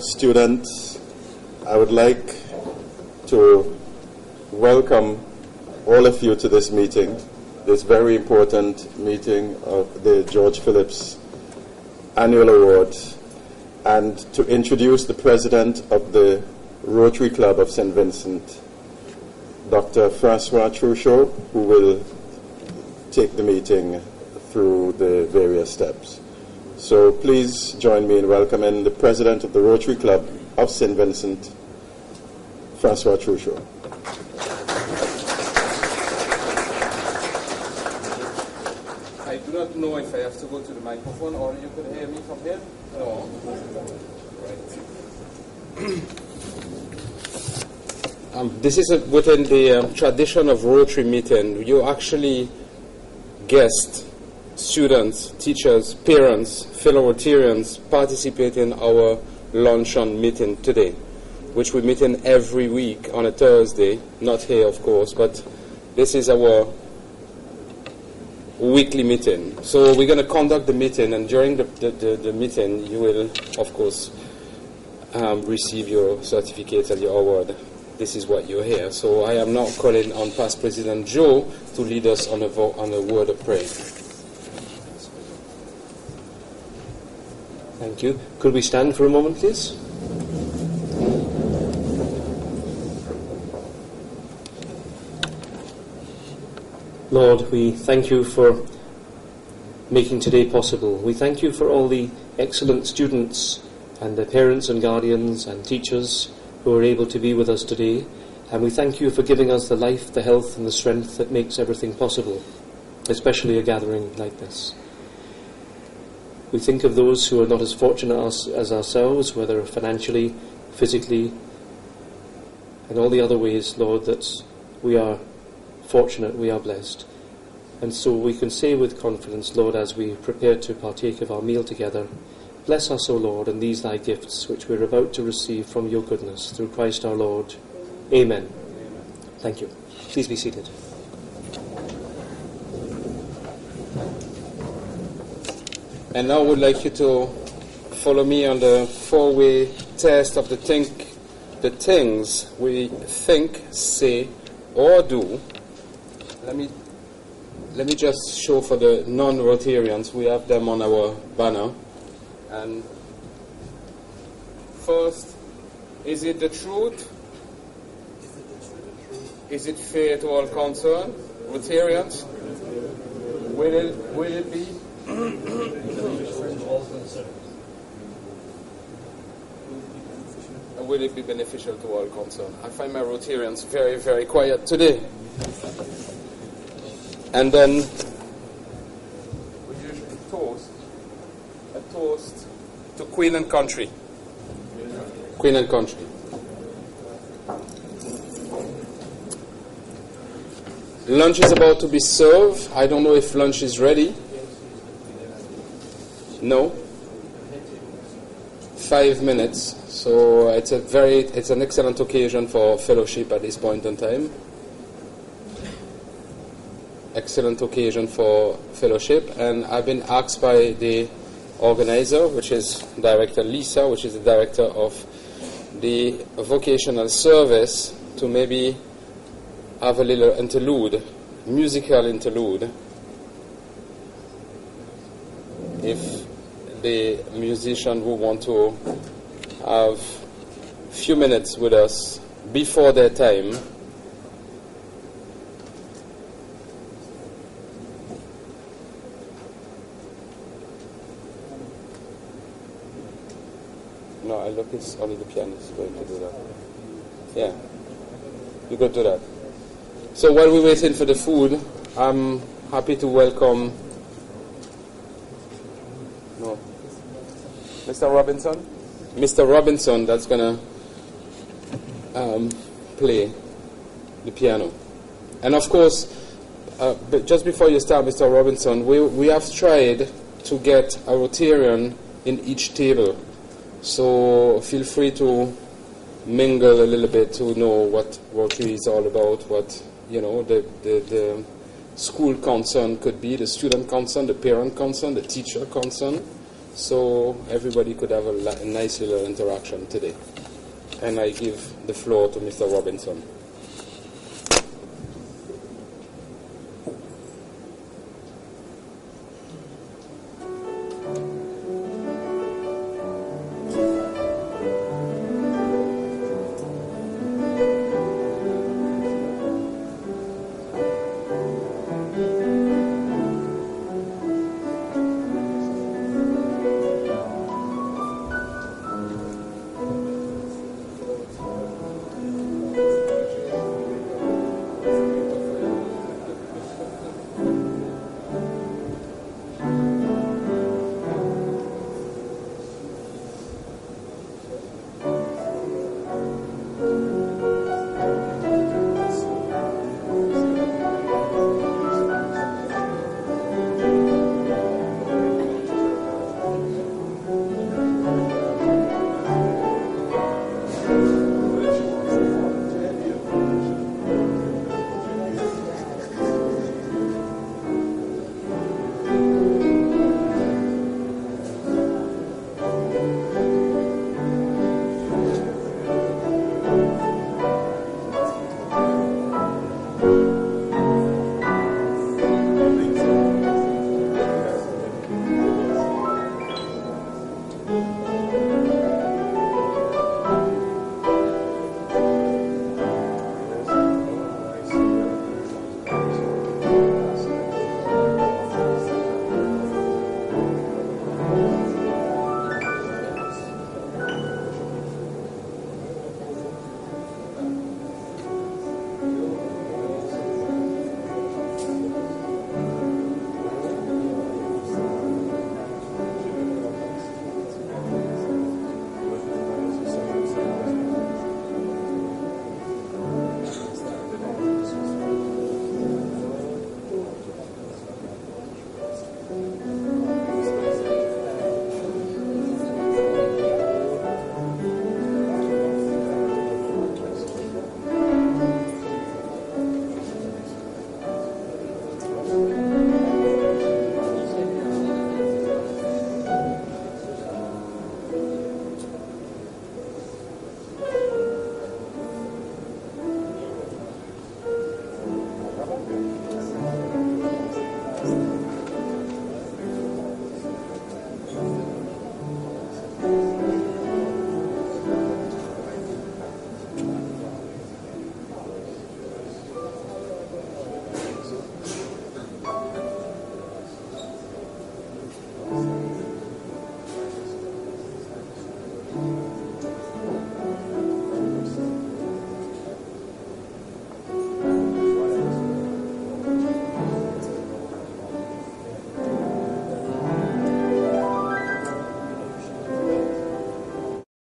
Students, I would like to welcome all of you to this meeting, this very important meeting of the George Phillips Annual Award, and to introduce the President of the Rotary Club of St. Vincent, Dr. Francois Truchot, who will take the meeting through the various steps. So please join me in welcoming the President of the Rotary Club of St. Vincent, Francois Truchot. I do not know if I have to go to the microphone or you could hear me from here. No. Right. This is within the tradition of Rotary meeting. You actually guest students, teachers, parents, fellow Rotarians participate in our luncheon meeting today, which we meet in every week on a Thursday, not here of course, but this is our weekly meeting. So we're going to conduct the meeting, and during the meeting you will of course receive your certificate and your award. This is what you hear. So I am now calling on Past President Joe to lead us on a word of prayer. Thank you. Could we stand for a moment, please? Lord, we thank you for making today possible. We thank you for all the excellent students and their parents and guardians and teachers who are able to be with us today. And we thank you for giving us the life, the health and the strength that makes everything possible, especially a gathering like this. We think of those who are not as fortunate as ourselves, whether financially, physically, and all the other ways, Lord, that we are fortunate, we are blessed. And so we can say with confidence, Lord, as we prepare to partake of our meal together, bless us, O Lord, and these thy gifts, which we're about to receive from your goodness, through Christ our Lord. Amen. Amen. Thank you. Please be seated. And now I would like you to follow me on the four-way test of the things we think, say, or do. Let me just show for the non-Rotarians. We have them on our banner. And first, is it the truth? Is it fair to all concerned? Rotarians? Will it be? Will it be beneficial to all concerned? I find my Rotarians very, very quiet today. And then we usually a toast to Queen and Country. Queen and Country. Lunch is about to be served. I don't know if lunch is ready. No? 5 minutes. So it's an excellent occasion for fellowship at this point in time. Excellent occasion for fellowship, and I've been asked by the organizer, which is Director Lisa, which is the director of the vocational service, to maybe have a little interlude, musical interlude, if the musician who want to have a few minutes with us before their time. No, I look, it's only the pianist going to do that. Yeah, you go do that. So while we're waiting for the food, I'm happy to welcome Mr. Robinson. Mr. Robinson, that's going to play the piano. And of course, but just before you start, Mr. Robinson, we have tried to get a Rotarian in each table. So feel free to mingle a little bit to know what Rotary is all about, what, you know, the school concern could be, the student concern, the parent concern, the teacher concern. so everybody could have a nice little interaction today. And I give the floor to Mr. Robinson.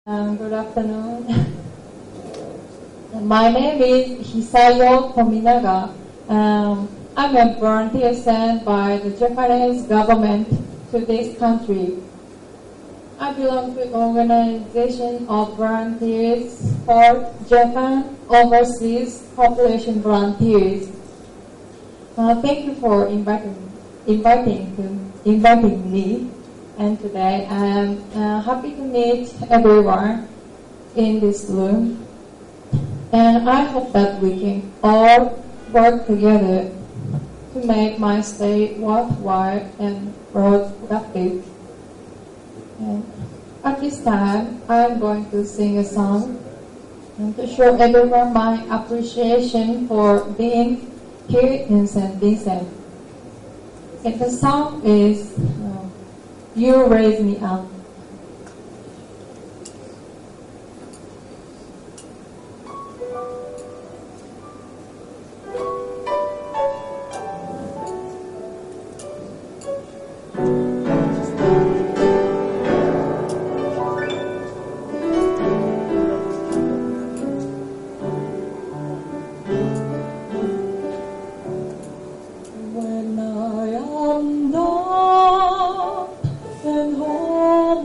Good afternoon. My name is Hisayo Tominaga. I'm a volunteer sent by the Japanese government to this country. I belong to an organization of volunteers for Japan Overseas Population Volunteers. Thank you for inviting me. And today I am happy to meet everyone in this room. And I hope that we can all work together to make my stay worthwhile and productive. And at this time, I'm going to sing a song and to show everyone my appreciation for being here in St. Vincent. And the song is You Raise Me Up. When I am down and hopeless,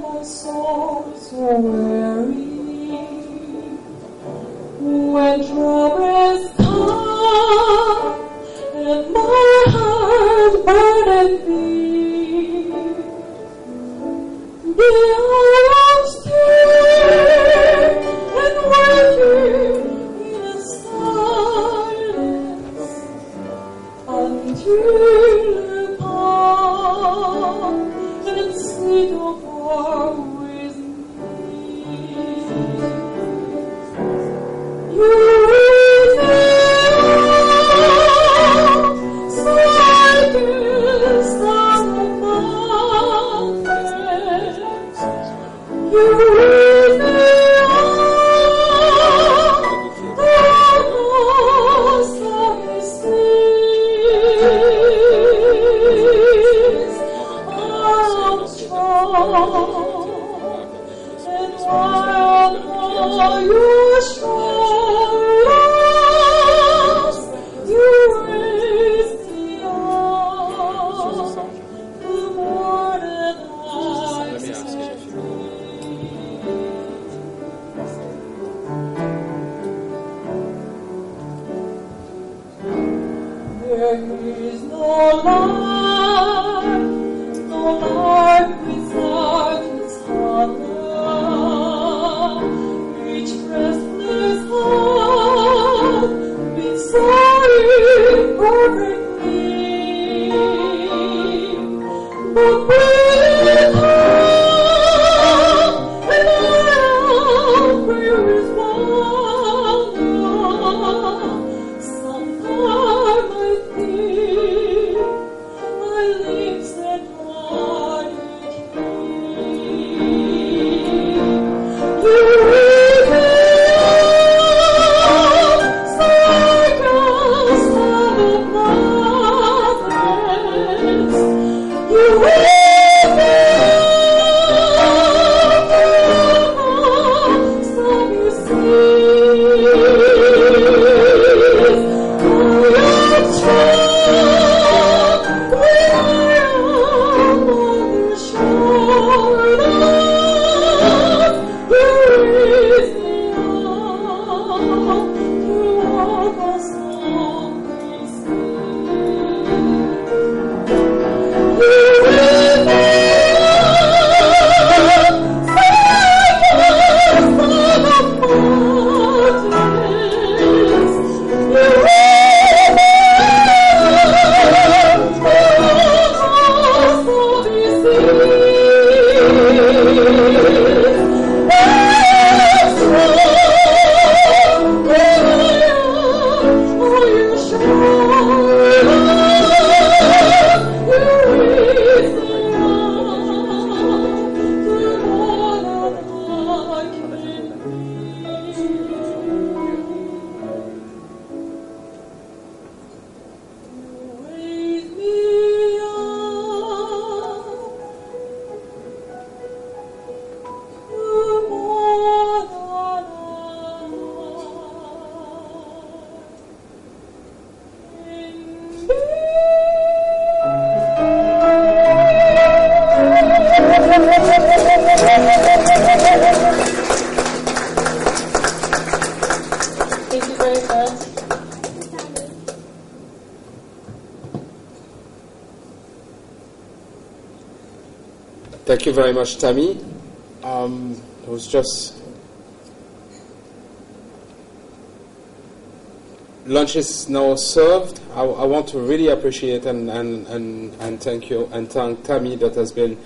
Thank you very much, Tammy. It was just... Lunch is now served. I want to really appreciate and thank you and thank Tammy that has been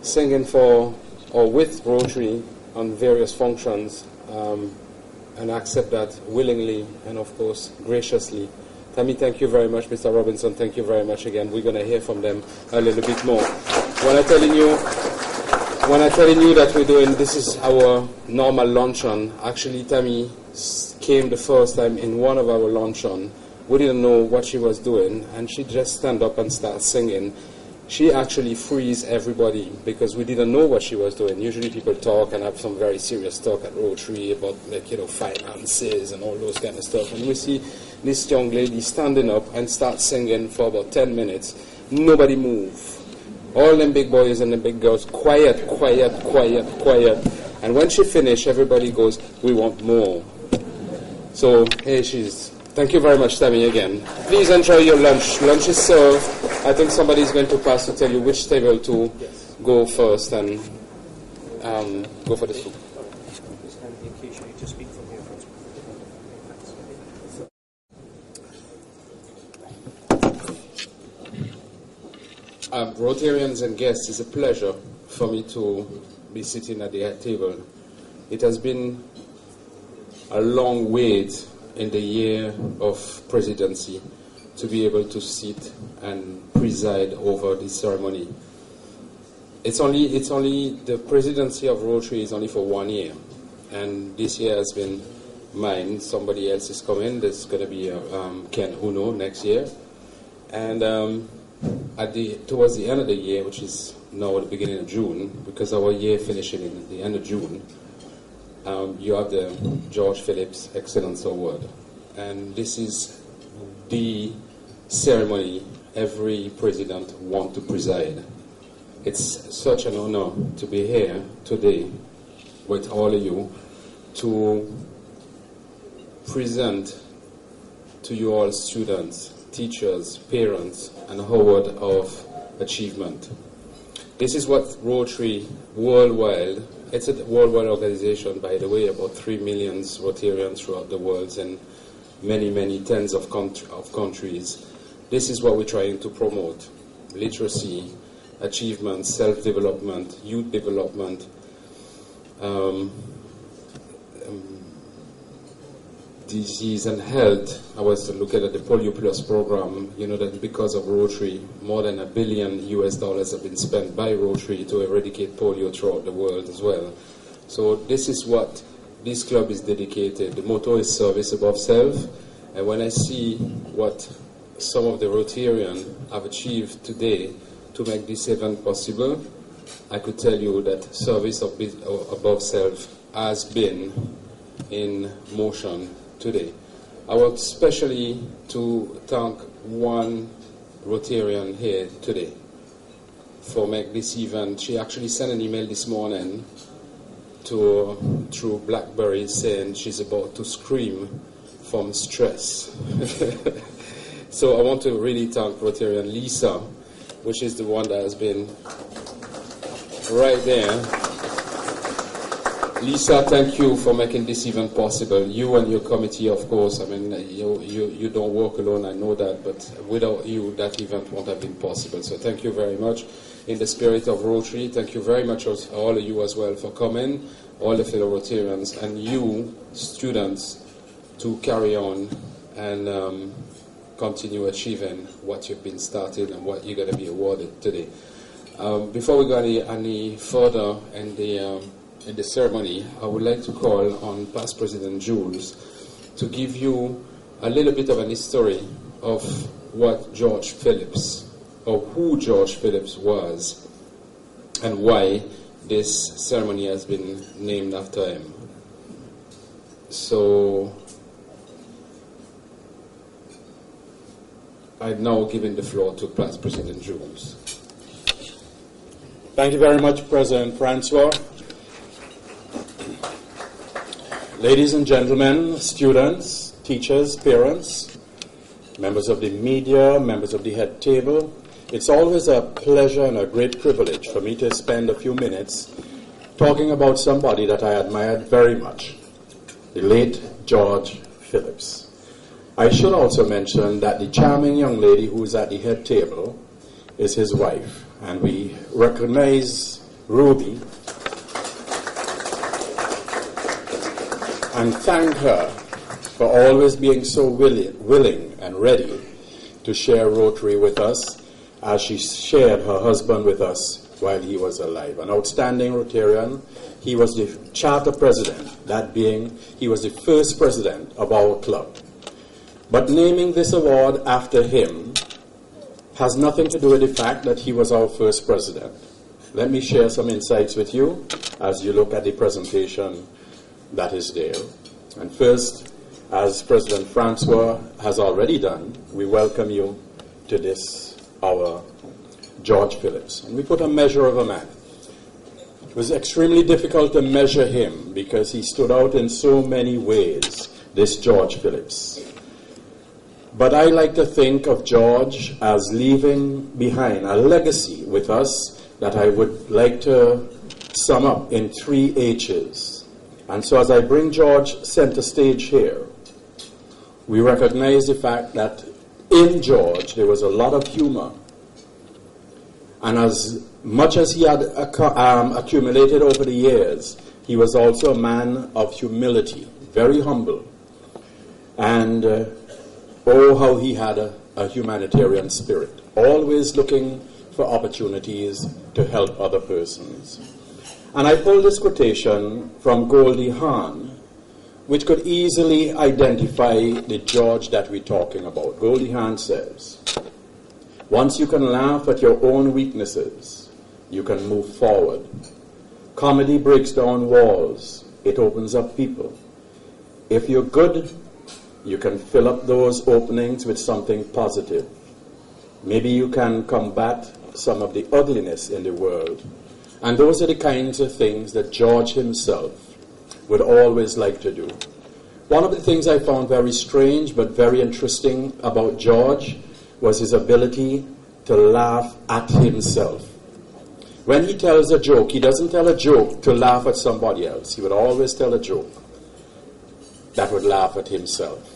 singing for or with Rotary on various functions, and accept that willingly and of course graciously. Tammy, thank you very much. Mr. Robinson, thank you very much again. We're going to hear from them a little bit more. When I'm telling you that we're doing, this is our normal luncheon, actually Tammy came the first time in one of our luncheon. We didn't know what she was doing, and she just stand up and start singing. She actually frees everybody because we didn't know what she was doing. Usually people talk and have some very serious talk at Rotary about, like, finances and all those kind of stuff. And we see this young lady standing up and start singing for about 10 minutes. Nobody move. All them big boys and the big girls, quiet, quiet, quiet, quiet. And when she finished, everybody goes, we want more. So, here she is. Thank you very much, Tammy, again. Please enjoy your lunch. Lunch is served. I think somebody is going to pass to tell you which table to go first and go for the soup. Rotarians and guests, it's a pleasure for me to be sitting at the table. It has been a long wait in the year of presidency to be able to sit and preside over this ceremony. It's only the presidency of Rotary is only for 1 year, and this year has been mine. Somebody else is coming. There's going to be Ken Uno next year, and towards the end of the year, which is now at the beginning of June, because our year finishing in the end of June, you have the George Phillips Excellence Award. And this is the ceremony every president wants to preside. It's such an honor to be here today with all of you to present to you all students, teachers, parents, an award of achievement. This is what Rotary worldwide, it's a worldwide organization, by the way, about 3 million Rotarians throughout the world and many, many tens of countries. This is what we're trying to promote: literacy, achievement, self-development, youth development, disease and health. I was looking at the Polio Plus program. You know that because of Rotary, more than $1 billion have been spent by Rotary to eradicate polio throughout the world as well. So this is what this club is dedicated. The motto is service above self. And when I see what some of the Rotarians have achieved today to make this event possible, I could tell you that service above self has been in motion today. I want especially to thank one Rotarian here today for making this event. She actually sent an email this morning through BlackBerry saying she's about to scream from stress. So I want to really thank Rotarian Lisa, which is the one that has been right there. Lisa, thank you for making this event possible. You and your committee, of course. I mean, you don't work alone, I know that, but without you, that event won't have been possible. So thank you very much. In the spirit of Rotary, thank you very much, all of you as well, for coming, all the fellow Rotarians, and you, students, to carry on and continue achieving what you've been started and what you're going to be awarded today. Before we go any further in the ceremony, I would like to call on Past President Jules to give you a little bit of an history of what George Phillips, or who George Phillips was, and why this ceremony has been named after him. So, I'm now giving the floor to Past President Jules. Thank you very much, President Francois. Ladies and gentlemen, students, teachers, parents, members of the media, members of the head table, it's always a pleasure and a great privilege for me to spend a few minutes talking about somebody that I admired very much, the late George Phillips. I should also mention that the charming young lady who is at the head table is his wife, and we recognize Ruby and thank her for always being so willing and ready to share Rotary with us, as she shared her husband with us while he was alive. An outstanding Rotarian. He was the charter president, that being, he was the first president of our club. But naming this award after him has nothing to do with the fact that he was our first president. Let me share some insights with you as you look at the presentation that is there. And first, as President Francois has already done, we welcome you to this, our George Phillips. And we put a measure of a man. It was extremely difficult to measure him because he stood out in so many ways, this George Phillips. But I like to think of George as leaving behind a legacy with us that I would like to sum up in 3 H's. And so as I bring George center stage here, we recognize the fact that in George there was a lot of humor. And as much as he had accumulated over the years, he was also a man of humility, very humble. And oh, how he had a humanitarian spirit, always looking for opportunities to help other persons. And I pulled this quotation from Goldie Hawn, which could easily identify the George that we're talking about. Goldie Hawn says, "Once you can laugh at your own weaknesses, you can move forward. Comedy breaks down walls. it opens up people. If you're good, you can fill up those openings with something positive. Maybe you can combat some of the ugliness in the world. And those are the kinds of things that George himself would always like to do. One of the things I found very strange but very interesting about George was his ability to laugh at himself. When he tells a joke, he doesn't tell a joke to laugh at somebody else. He would always tell a joke that would laugh at himself.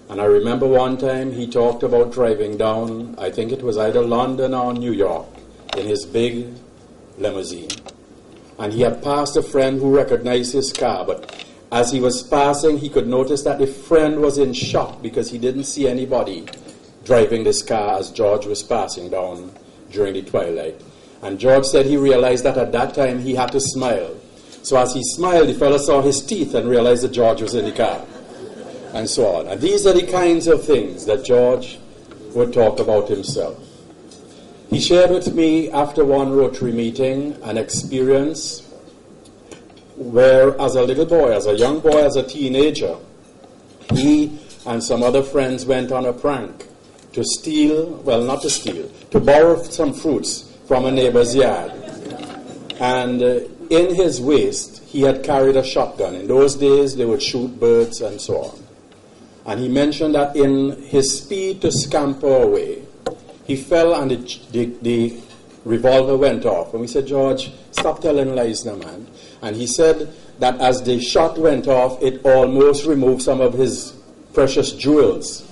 And I remember one time he talked about driving down, I think it was either London or New York, in his big limousine. And he had passed a friend who recognized his car, but as he was passing, he could notice that the friend was in shock because he didn't see anybody driving this car as George was passing down during the twilight. And George said he realized that at that time he had to smile. So as he smiled, the fellow saw his teeth and realized that George was in the car, and so on. And these are the kinds of things that George would talk about himself. He shared with me after one Rotary meeting an experience where, as a little boy, as a young boy, as a teenager, he and some other friends went on a prank to steal, well, not to steal, to borrow some fruits from a neighbor's yard. And in his waist, he had carried a shotgun. In those days, they would shoot birds and so on. And he mentioned that in his speed to scamper away, he fell and the revolver went off. And we said, George, stop telling lies now, man. And he said that as the shot went off, it almost removed some of his precious jewels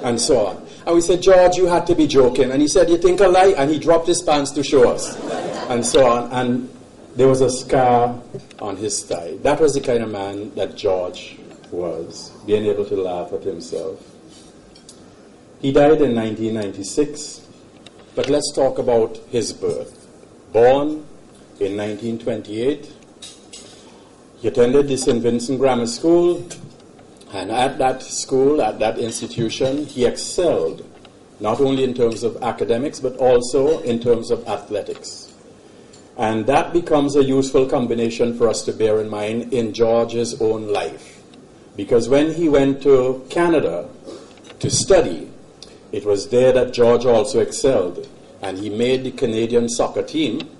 and so on. And we said, George, you had to be joking. And he said, you think I lie? And he dropped his pants to show us and so on. And there was a scar on his thigh. That was the kind of man that George was, being able to laugh at himself. He died in 1996, but let's talk about his birth. Born in 1928, he attended the St. Vincent Grammar School, and at that school, at that institution, he excelled, not only in terms of academics, but also in terms of athletics. And that becomes a useful combination for us to bear in mind in George's own life. Because when he went to Canada to study, it was there that George also excelled. And he made the Canadian soccer team,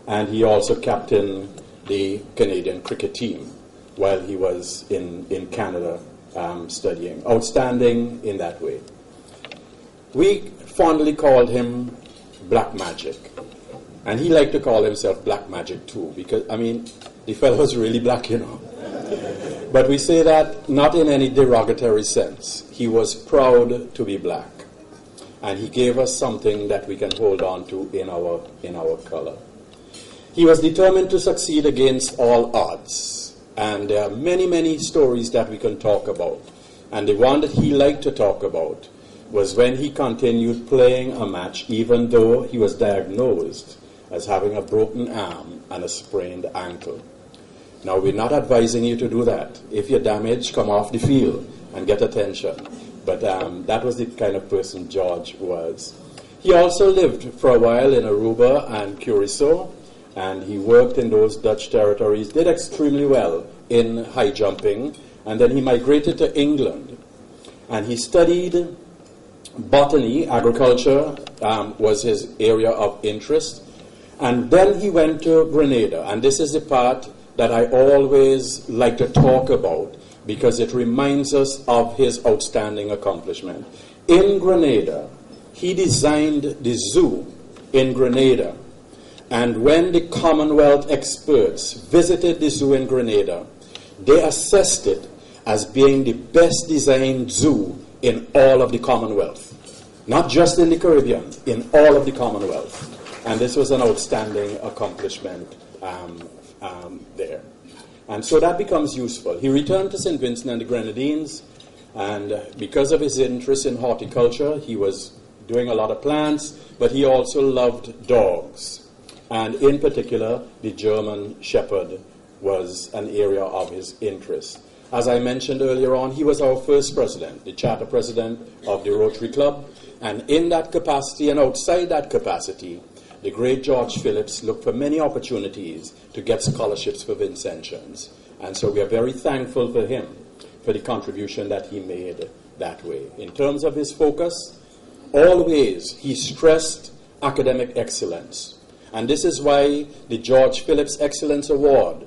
and he also captained the Canadian cricket team while he was in Canada studying. Outstanding in that way. We fondly called him Black Magic. And he liked to call himself Black Magic too, because, I mean, the fellow was really black, you know. But we say that not in any derogatory sense. He was proud to be black. And he gave us something that we can hold on to in our color. He was determined to succeed against all odds. And there are many, many stories that we can talk about. And the one that he liked to talk about was when he continued playing a match, even though he was diagnosed as having a broken arm and a sprained ankle. Now, we're not advising you to do that. If you're damaged, come off the field and get attention. But that was the kind of person George was. He also lived for a while in Aruba and Curacao, and he worked in those Dutch territories, did extremely well in high jumping, and then he migrated to England. And he studied botany, agriculture was his area of interest. And then he went to Grenada, and this is the part that I always like to talk about because it reminds us of his outstanding accomplishment. In Grenada, he designed the zoo in Grenada. And when the Commonwealth experts visited the zoo in Grenada, they assessed it as being the best designed zoo in all of the Commonwealth. Not just in the Caribbean, in all of the Commonwealth. And this was an outstanding accomplishment there. And so that becomes useful. He returned to St. Vincent and the Grenadines, and because of his interest in horticulture, he was doing a lot of plants, but he also loved dogs. And in particular, the German Shepherd was an area of his interest. As I mentioned earlier on, he was our first president, the charter president of the Rotary Club, and in that capacity and outside that capacity, the great George Phillips looked for many opportunities to get scholarships for Vincentians. And so we are very thankful for him, for the contribution that he made that way. In terms of his focus, always he stressed academic excellence. And this is why the George Phillips Excellence Award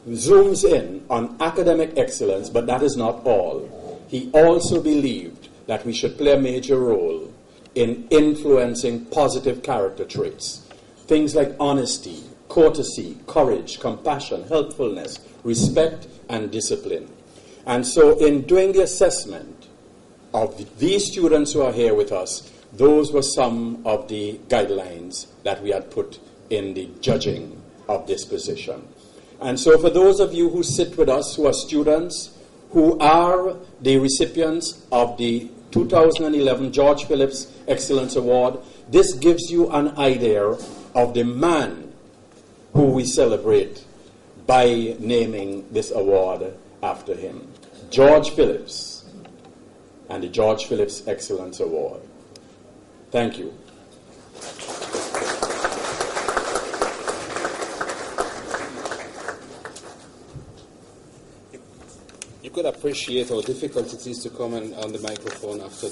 zooms in on academic excellence, but that is not all. He also believed that we should play a major role in influencing positive character traits. Things like honesty, courtesy, courage, compassion, helpfulness, respect, and discipline. And so in doing the assessment of these students who are here with us, those were some of the guidelines that we had put in the judging of this position. And so for those of you who sit with us, who are students, who are the recipients of the 2011 George Phillips Excellence Award, this gives you an idea of the man who we celebrate by naming this award after him. George Phillips and the George Phillips Excellence Award. Thank you. You could appreciate how difficult it is to come on the microphone after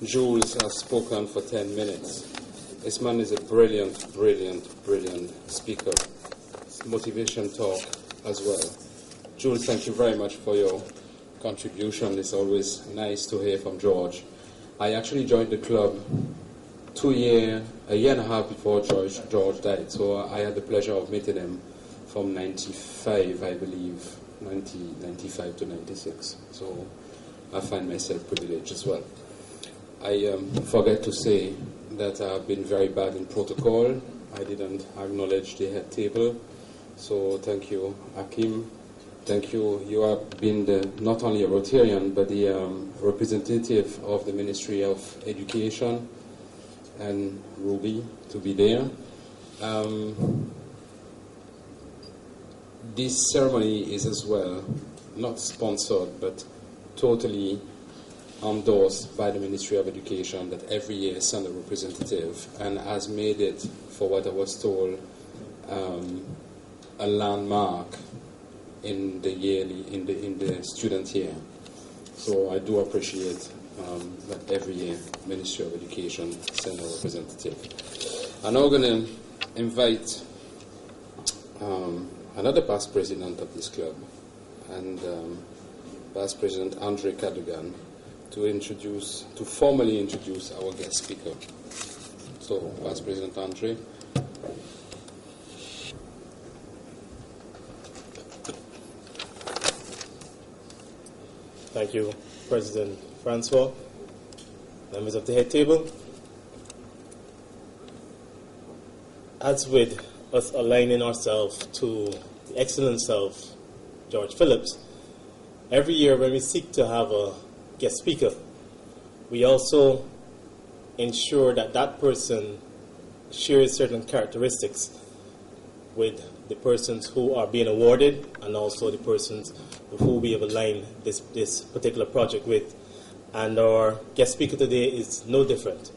Jules has spoken for 10 minutes. This man is a brilliant, brilliant, brilliant speaker. It's motivation talk as well. Jules, thank you very much for your contribution. It's always nice to hear from George. I actually joined the club a year and a half before George died, so I had the pleasure of meeting him from 95, I believe, 95 to 96. So I find myself privileged as well. I forget to say that I've been very bad in protocol. I didn't acknowledge the head table. So thank you, Hakim. Thank you. You have been not only a Rotarian, but the representative of the Ministry of Education, and Ruby to be there. This ceremony is as well not sponsored, but totally endorsed by the Ministry of Education, that every year send a representative, and has made it, for what I was told, a landmark in the student year. So I do appreciate that every year Ministry of Education send a representative. I'm now going to invite another past president of this club, and past President Andre Cadogan, to formally introduce our guest speaker. So, Past President Andre. Thank you, President Francois, members of the head table. As with us aligning ourselves to the excellence of George Phillips, every year when we seek to have a guest speaker, we also ensure that that person shares certain characteristics with the persons who are being awarded, and also the persons with who we have aligned this particular project with. And our guest speaker today is no different.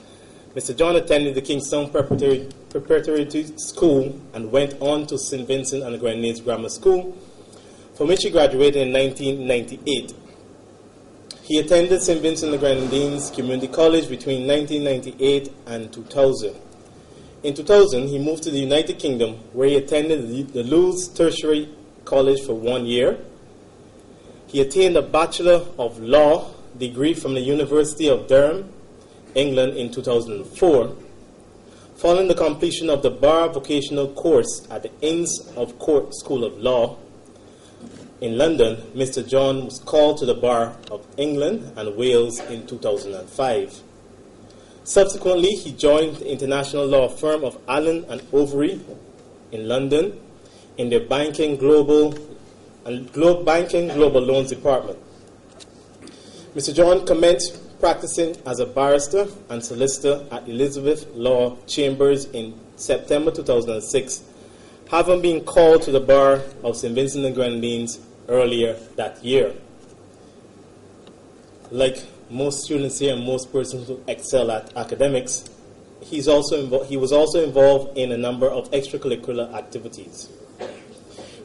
Mr. John attended the Kingston Preparatory School and went on to St. Vincent and the Grenadines Grammar School, from which he graduated in 1998. He attended St. Vincent and the Grenadines Community College between 1998 and 2000. In 2000, he moved to the United Kingdom, where he attended the Lewes Tertiary College for 1 year. He attained a Bachelor of Law degree from the University of Durham, England in 2004. Following the completion of the Bar Vocational course at the Inns of Court School of Law in London, Mr. John was called to the Bar of England and Wales in 2005. Subsequently, he joined the international law firm of Allen and Overy in London in their Banking Global Loans Department. Mr. John commenced practicing as a barrister and solicitor at Elizabeth Law Chambers in September 2006, having been called to the bar of St. Vincent and Grenadines earlier that year. Like most students here and most persons who excel at academics, he was also involved in a number of extracurricular activities.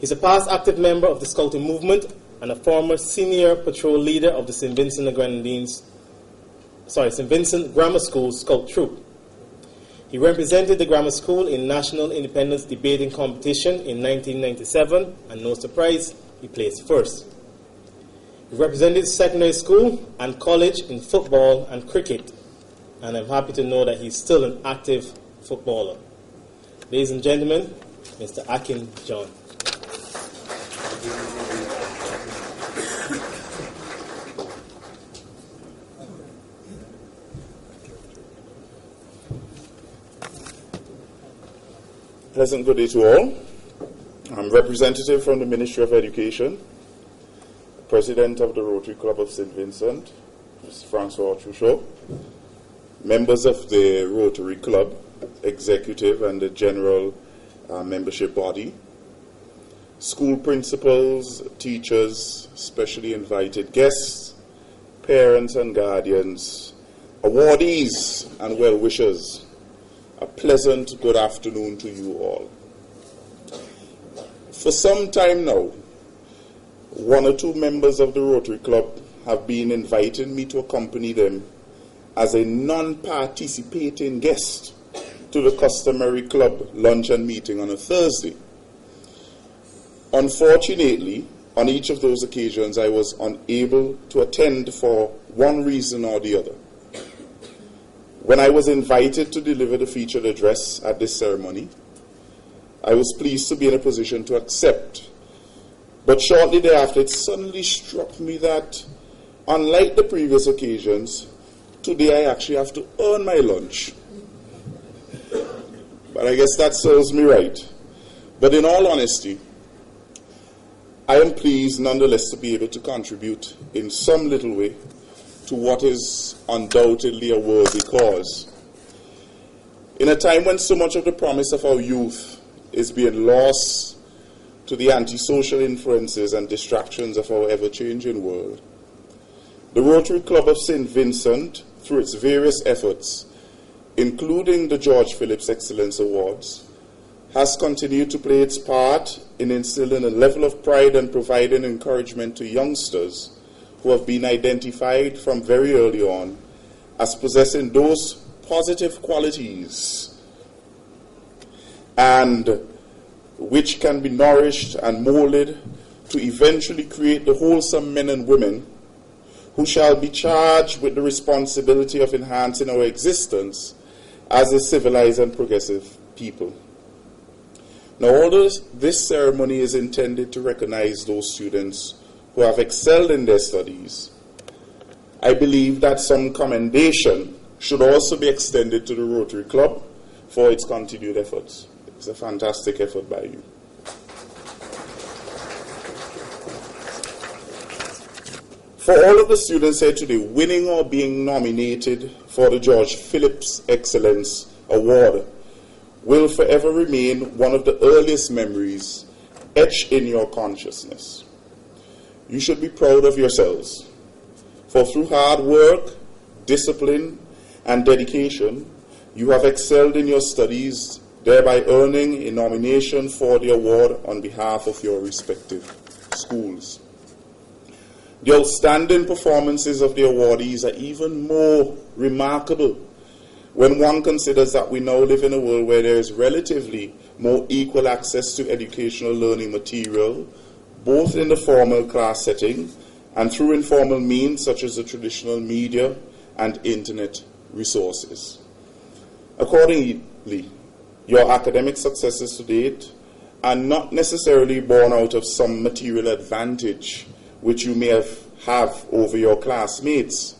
He's a past active member of the Scouting movement and a former senior patrol leader of the St. Vincent Grammar School Scout Troop. He represented the grammar school in National Independence Debating Competition in 1997, and no surprise, he placed first. He represented secondary school and college in football and cricket, and I'm happy to know that he's still an active footballer. Ladies and gentlemen, Mr. Akin John. Pleasant good day to all. I'm representative from the Ministry of Education, President of the Rotary Club of St. Vincent, Mr. Francois Truchot, members of the Rotary Club, executive and the general membership body, school principals, teachers, specially invited guests, parents and guardians, awardees and well-wishers. A pleasant good afternoon to you all. For some time now, one or two members of the Rotary Club have been inviting me to accompany them as a non-participating guest to the customary club lunch and meeting on a Thursday. Unfortunately, on each of those occasions, I was unable to attend for one reason or the other. When I was invited to deliver the featured address at this ceremony, I was pleased to be in a position to accept. But shortly thereafter, it suddenly struck me that, unlike the previous occasions, today I actually have to earn my lunch. But I guess that serves me right. But in all honesty, I am pleased nonetheless to be able to contribute in some little way to what is undoubtedly a worthy cause. In a time when so much of the promise of our youth is being lost to the antisocial influences and distractions of our ever-changing world, the Rotary Club of St. Vincent, through its various efforts, including the George Phillips Excellence Awards, has continued to play its part in instilling a level of pride and providing encouragement to youngsters who have been identified from very early on as possessing those positive qualities and which can be nourished and molded to eventually create the wholesome men and women who shall be charged with the responsibility of enhancing our existence as a civilized and progressive people. Now, although this ceremony is intended to recognize those students who have excelled in their studies, I believe that some commendation should also be extended to the Rotary Club for its continued efforts. It's a fantastic effort by you. For all of the students here today, winning or being nominated for the George Phillips Excellence Award will forever remain one of the earliest memories etched in your consciousness. You should be proud of yourselves, for through hard work, discipline, and dedication, you have excelled in your studies, thereby earning a nomination for the award on behalf of your respective schools. The outstanding performances of the awardees are even more remarkable when one considers that we now live in a world where there is relatively more equal access to educational learning material, both in the formal class setting and through informal means such as the traditional media and internet resources. Accordingly, your academic successes to date are not necessarily born out of some material advantage which you may have over your classmates.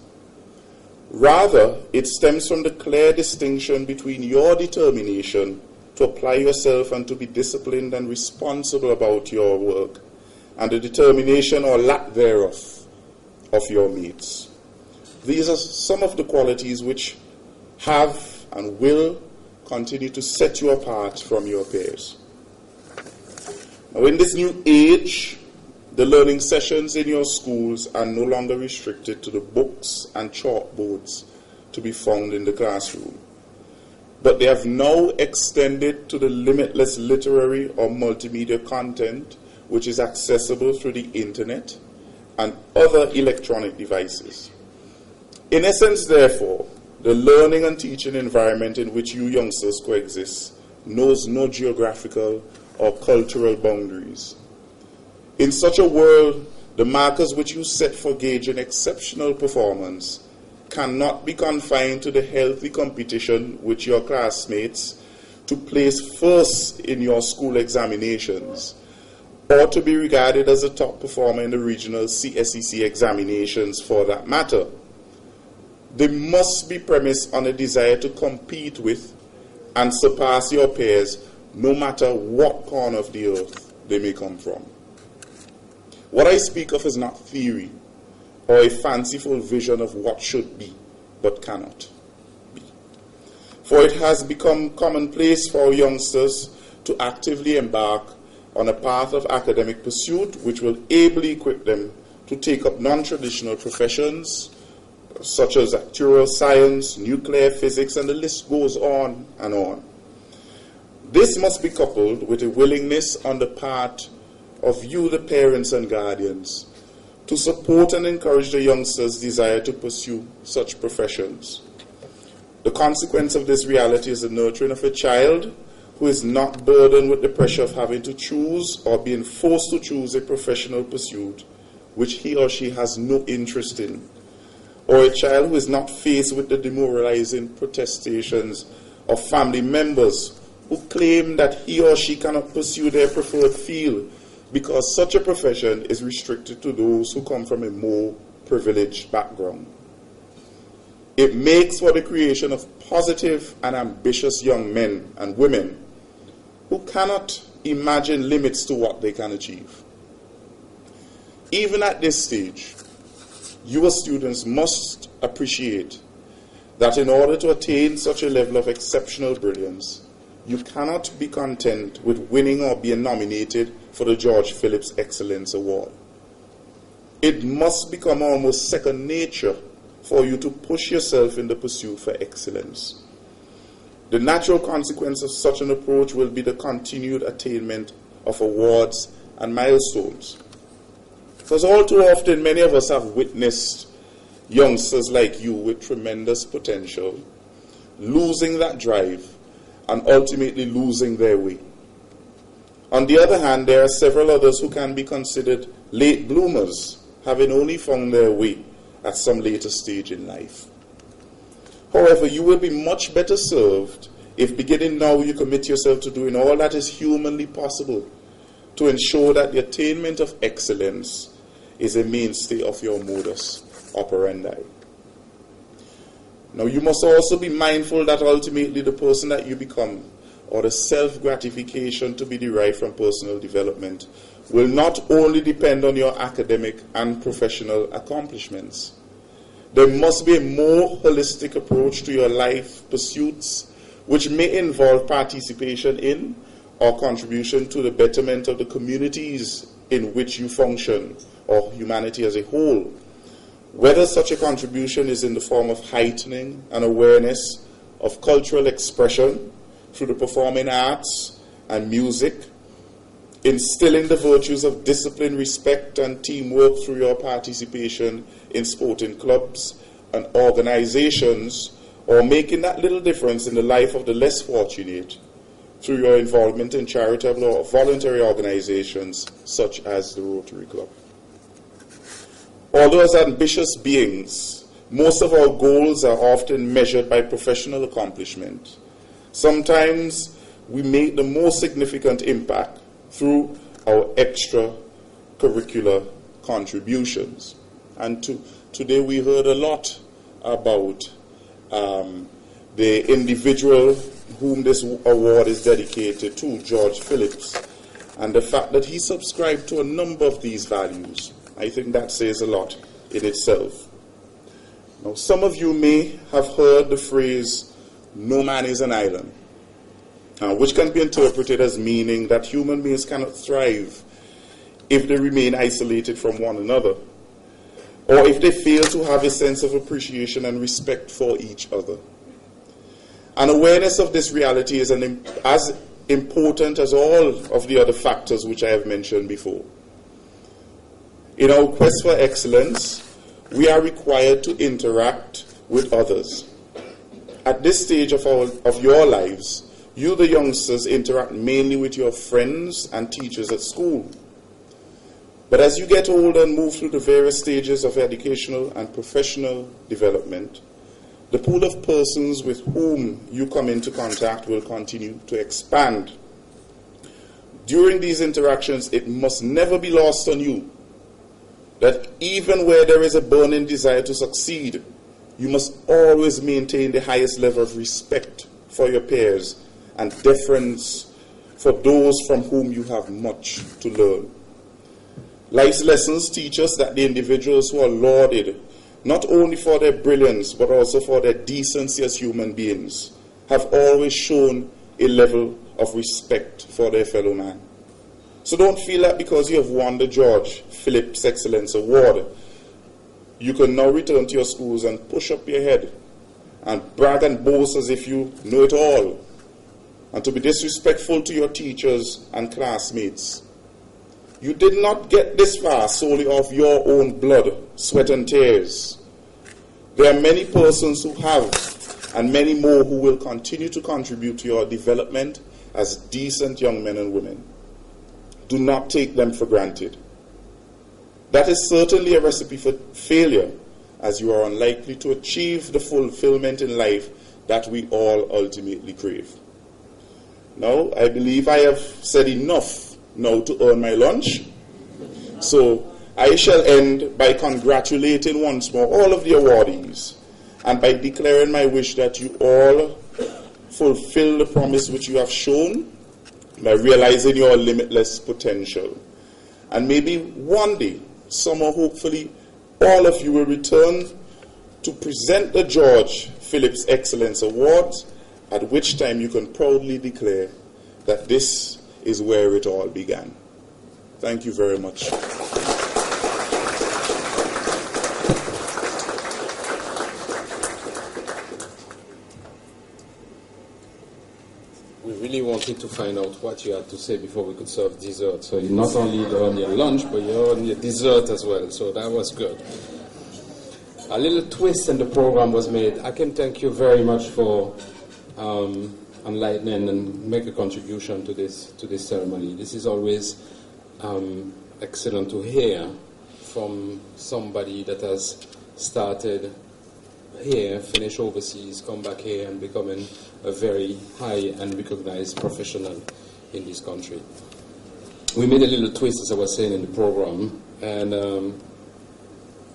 Rather, it stems from the clear distinction between your determination to apply yourself and to be disciplined and responsible about your work, and the determination or lack thereof of your mates. These are some of the qualities which have and will continue to set you apart from your peers. Now, in this new age, the learning sessions in your schools are no longer restricted to the books and chalkboards to be found in the classroom. but they have now extended to the limitless literary or multimedia content which is accessible through the internet and other electronic devices. In essence, therefore, the learning and teaching environment in which you youngsters coexist knows no geographical or cultural boundaries. In such a world, the markers which you set for gauging exceptional performance cannot be confined to the healthy competition which your classmates to place first in your school examinations, or to be regarded as a top performer in the regional CSEC examinations for that matter. They must be premised on a desire to compete with and surpass your peers, no matter what corner of the earth they may come from. What I speak of is not theory or a fanciful vision of what should be, but cannot be. For it has become commonplace for youngsters to actively embark on a path of academic pursuit which will ably equip them to take up non-traditional professions such as actuarial science, nuclear physics, and the list goes on and on. This must be coupled with a willingness on the part of you, the parents and guardians, to support and encourage the youngsters' desire to pursue such professions. The consequence of this reality is the nurturing of a child who is not burdened with the pressure of having to choose or being forced to choose a professional pursuit which he or she has no interest in, or a child who is not faced with the demoralizing protestations of family members who claim that he or she cannot pursue their preferred field because such a profession is restricted to those who come from a more privileged background. It makes for the creation of positive and ambitious young men and women who cannot imagine limits to what they can achieve. Even at this stage, you as students must appreciate that in order to attain such a level of exceptional brilliance, you cannot be content with winning or being nominated for the George Phillips Excellence Award. It must become almost second nature for you to push yourself in the pursuit for excellence. The natural consequence of such an approach will be the continued attainment of awards and milestones. Because all too often, many of us have witnessed youngsters like you with tremendous potential losing that drive and ultimately losing their way. On the other hand, there are several others who can be considered late bloomers, having only found their way at some later stage in life. However, you will be much better served if beginning now you commit yourself to doing all that is humanly possible to ensure that the attainment of excellence is a mainstay of your modus operandi. Now, you must also be mindful that ultimately the person that you become, or the self-gratification to be derived from personal development, will not only depend on your academic and professional accomplishments. There must be a more holistic approach to your life pursuits, which may involve participation in or contribution to the betterment of the communities in which you function, or humanity as a whole. Whether such a contribution is in the form of heightening an awareness of cultural expression through the performing arts and music, instilling the virtues of discipline, respect, and teamwork through your participation in sporting clubs and organizations, or making that little difference in the life of the less fortunate through your involvement in charitable or voluntary organizations such as the Rotary Club. Although as ambitious beings, most of our goals are often measured by professional accomplishment, sometimes we make the most significant impact through our extracurricular contributions. And today we heard a lot about the individual whom this award is dedicated to, George Phillips, and the fact that he subscribed to a number of these values. I think that says a lot in itself. Now, some of you may have heard the phrase, "no man is an island," which can be interpreted as meaning that human beings cannot thrive if they remain isolated from one another, or if they fail to have a sense of appreciation and respect for each other. An awareness of this reality is as important as all of the other factors which I have mentioned before. In our quest for excellence, we are required to interact with others. At this stage of your lives, you, the youngsters, interact mainly with your friends and teachers at school. But as you get older and move through the various stages of educational and professional development, the pool of persons with whom you come into contact will continue to expand. During these interactions, it must never be lost on you that even where there is a burning desire to succeed, you must always maintain the highest level of respect for your peers and deference for those from whom you have much to learn. Life's lessons teach us that the individuals who are lauded not only for their brilliance but also for their decency as human beings have always shown a level of respect for their fellow man. So don't feel that because you have won the George Phillips Excellence Award, you can now return to your schools and push up your head and brag and boast as if you know it all, and to be disrespectful to your teachers and classmates. You did not get this far solely off your own blood, sweat and tears. There are many persons who have, and many more who will continue to contribute to your development as decent young men and women. Do not take them for granted. That is certainly a recipe for failure, as you are unlikely to achieve the fulfillment in life that we all ultimately crave. Now, I believe I have said enough now to earn my lunch. So I shall end by congratulating once more all of the awardees and by declaring my wish that you all fulfill the promise which you have shown by realizing your limitless potential. And maybe one day, somehow, hopefully, all of you will return to present the George Phillips Excellence Awards, at which time you can proudly declare that this is where it all began. Thank you very much. We really wanted to find out what you had to say before we could serve dessert. So you not only on your lunch, but you're on your dessert as well. So that was good. A little twist in the program was made. I can thank you very much for enlightening and make a contribution to this ceremony. This is always excellent to hear from somebody that has started here, finish overseas, come back here and becoming a very high and recognized professional in this country. We made a little twist, as I was saying, in the program, and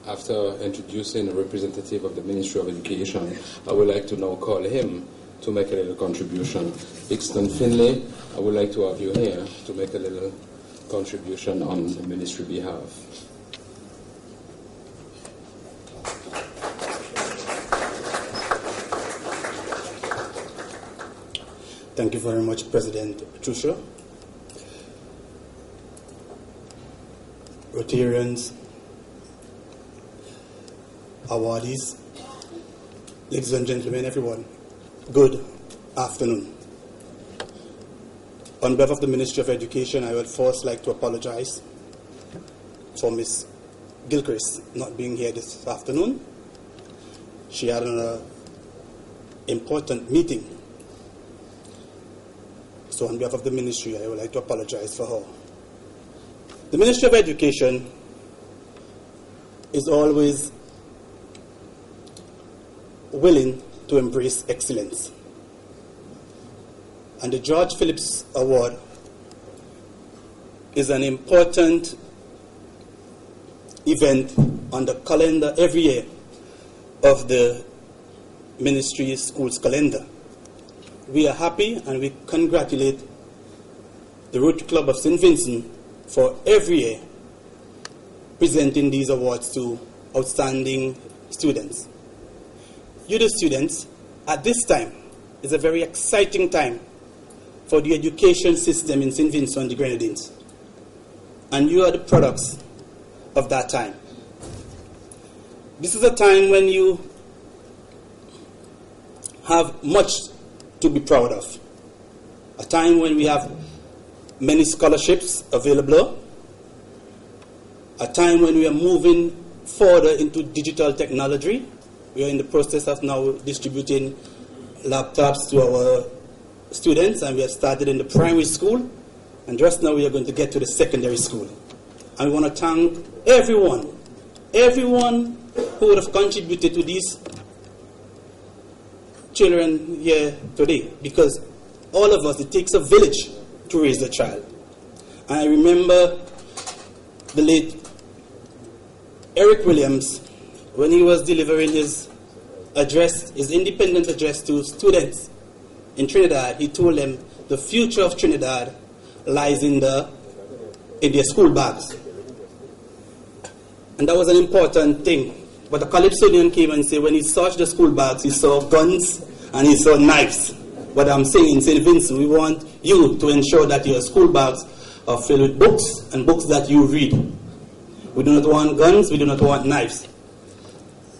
after introducing a representative of the Ministry of Education, I would like to now call him to make a little contribution. Ixton Finlay, I would like to have you here to make a little contribution on the ministry behalf. Thank you very much, President Trusha. Rotarians, awardees, ladies and gentlemen, everyone, good afternoon. On behalf of the Ministry of Education, I would first like to apologize for Ms. Gilchrist not being here this afternoon. She had an important meeting. So on behalf of the Ministry, I would like to apologize for her. The Ministry of Education is always willing to embrace excellence. And the George Phillips Award is an important event on the calendar every year of the Ministry's schools calendar. We are happy and we congratulate the Rotary Club of St. Vincent for every year presenting these awards to outstanding students. You, the students, at this time is a very exciting time for the education system in St. Vincent and the Grenadines. And you are the products of that time. This is a time when you have much to be proud of. A time when we have many scholarships available, a time when we are moving further into digital technology. We are in the process of now distributing laptops to our students, and we have started in the primary school, and just now we are going to get to the secondary school. And we want to thank everyone who would have contributed to these children here today, because all of us, it takes a village to raise a child. And I remember the late Eric Williams, when he was delivering his address, his independent address to students in Trinidad, he told them the future of Trinidad lies in their school bags. And that was an important thing. But the Calypsonian came and said when he searched the school bags, he saw guns and he saw knives. But I'm saying in St. Vincent, we want you to ensure that your school bags are filled with books and books that you read. We do not want guns, we do not want knives.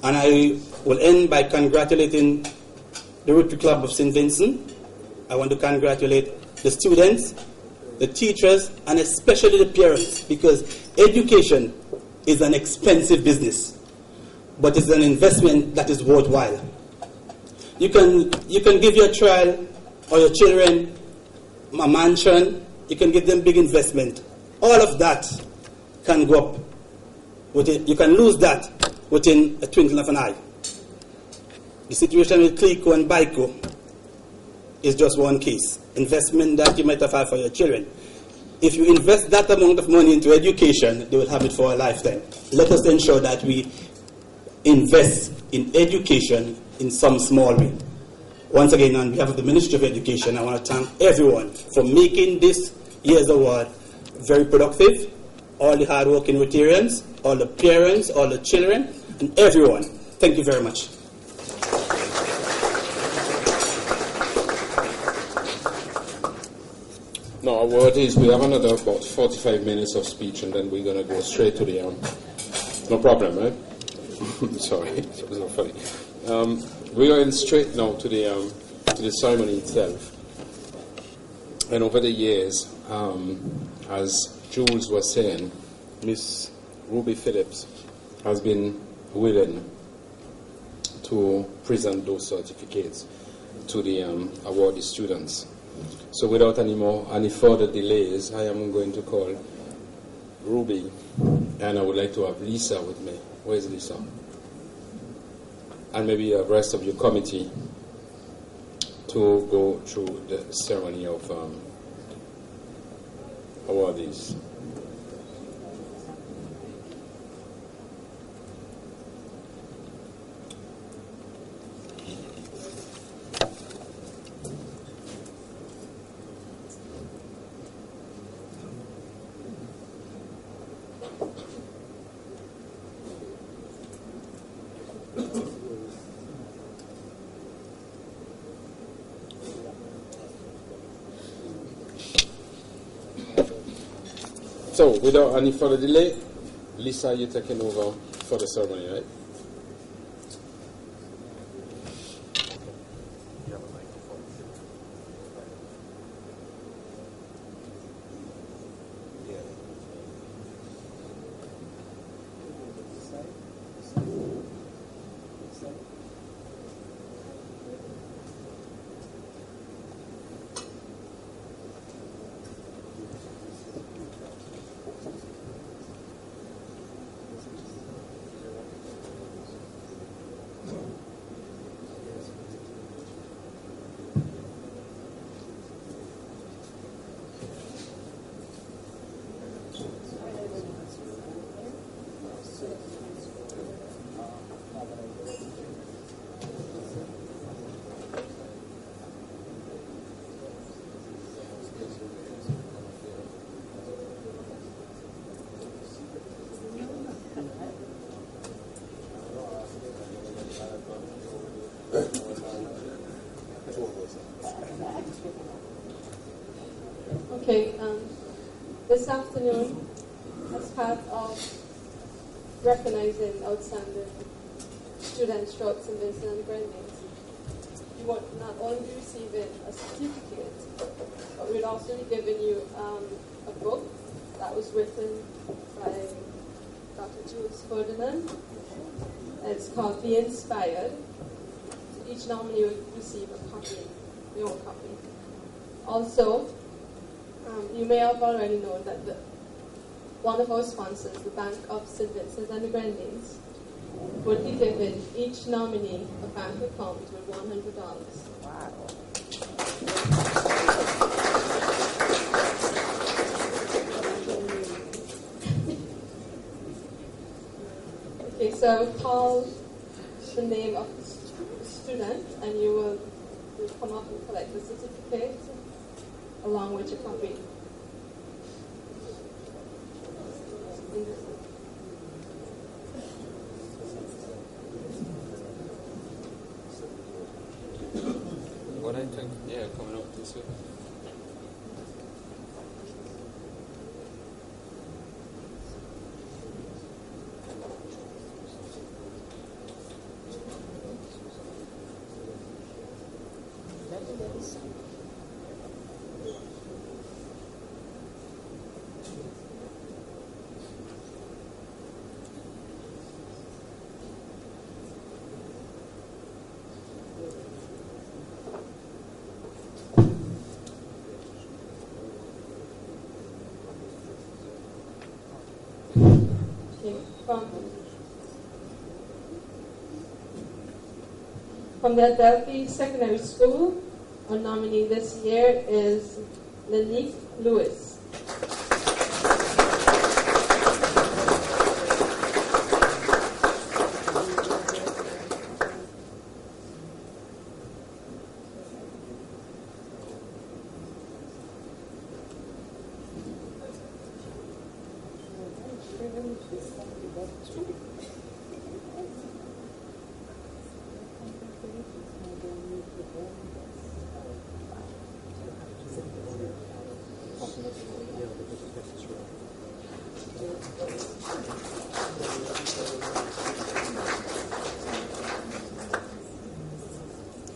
And I will end by congratulating the Rotary Club of St. Vincent. I want to congratulate the students, the teachers, and especially the parents, because education is an expensive business, but it's an investment that is worthwhile. You can give your child or your children a mansion, you can give them big investment. All of that can go up. You can lose that within a twinkling of an eye. The situation with Clico and Baiko is just one case. Investment that you might have had for your children. If you invest that amount of money into education, they will have it for a lifetime. Let us ensure that we invest in education in some small way. Once again, on behalf of the Ministry of Education, I want to thank everyone for making this year's award very productive. All the hard-working Rotarians, all the parents, all the children, and everyone. Thank you very much. No, our word is we have another about 45 minutes of speech, and then we're going to go straight to the no problem, right? Sorry, it was not funny. We're going straight now to the ceremony itself. And over the years, as Jules was saying, Miss Ruby Phillips has been willing to present those certificates to the awardee students. So without any further delays, I am going to call Ruby, and I would like to have Lisa with me. Where is Lisa? And maybe the rest of your committee to go through the ceremony of awardees. So, without any further delay, Lisa, you're taking over for the ceremony, right? Okay, this afternoon, as part of recognizing outstanding students throughout St. Vincent and the Grenadines, you would not only be receiving a certificate, but we'd also be giving you a book that was written by Dr. Jules Ferdinand. It's called Be Inspired. So each nominee will receive a copy, your own copy. Also, you may have already known that one of our sponsors, the Bank of St. Vincent and the Grenadines, would be giving each nominee a bank account with $100. Wow. Okay, so call the name of the student and you will come up and collect the certificate along with your copy. What I think, yeah, coming up this way. From the Adelphi Secondary School, our nominee this year is Lanique Lewis.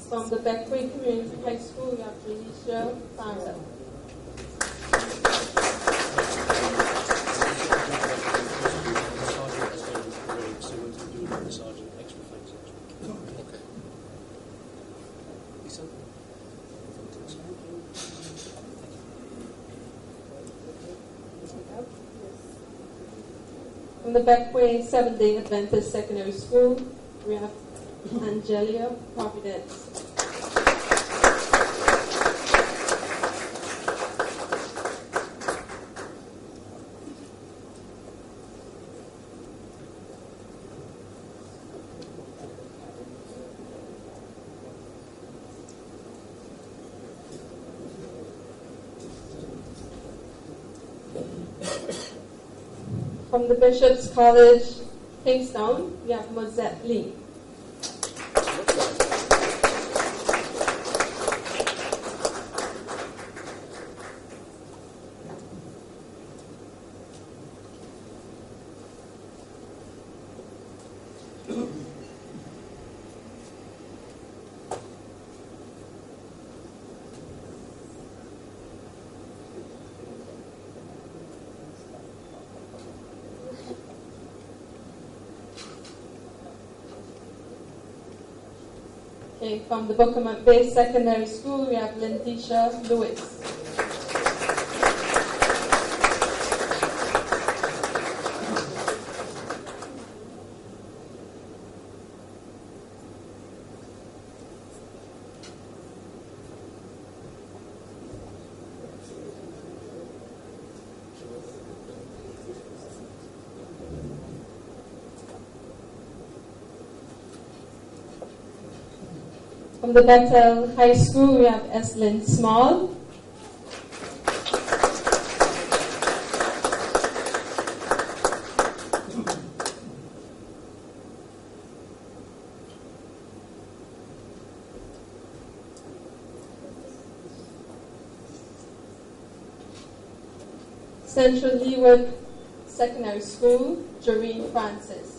From the Beckway Community High School, we have Felicia Farrell. From the Beckway Seventh-day Adventist Secondary School, we have Angelia Providence. From the Bishop's College, Kingstown, we have Mozette Lee. Okay, from the Buckerman Bay Secondary School, we have Lindisha Lewis. From the Bethel High School, we have Eslyn Small. Central Leeward Secondary School, Jareen Francis.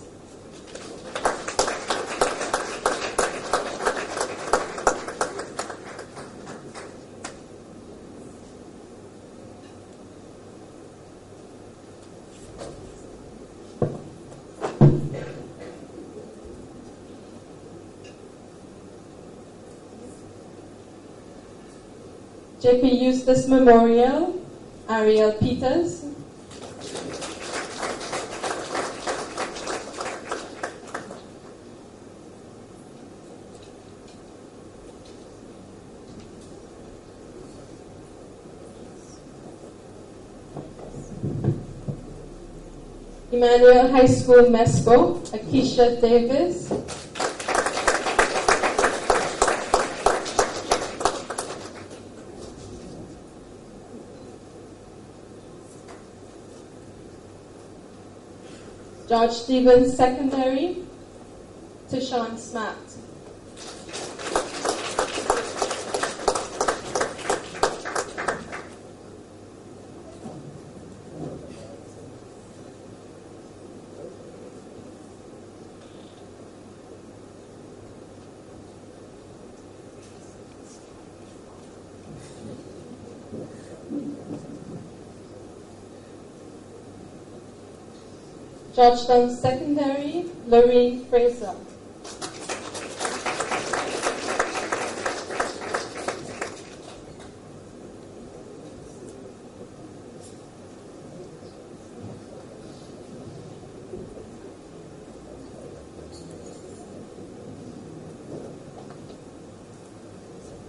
JP Eustace Memorial, Ariel Peters. Emmanuel High School Mesco, Akeisha Davis. George Stevens Secondary, Tishawn Smatt. Georgetown Secondary, Lorraine Fraser.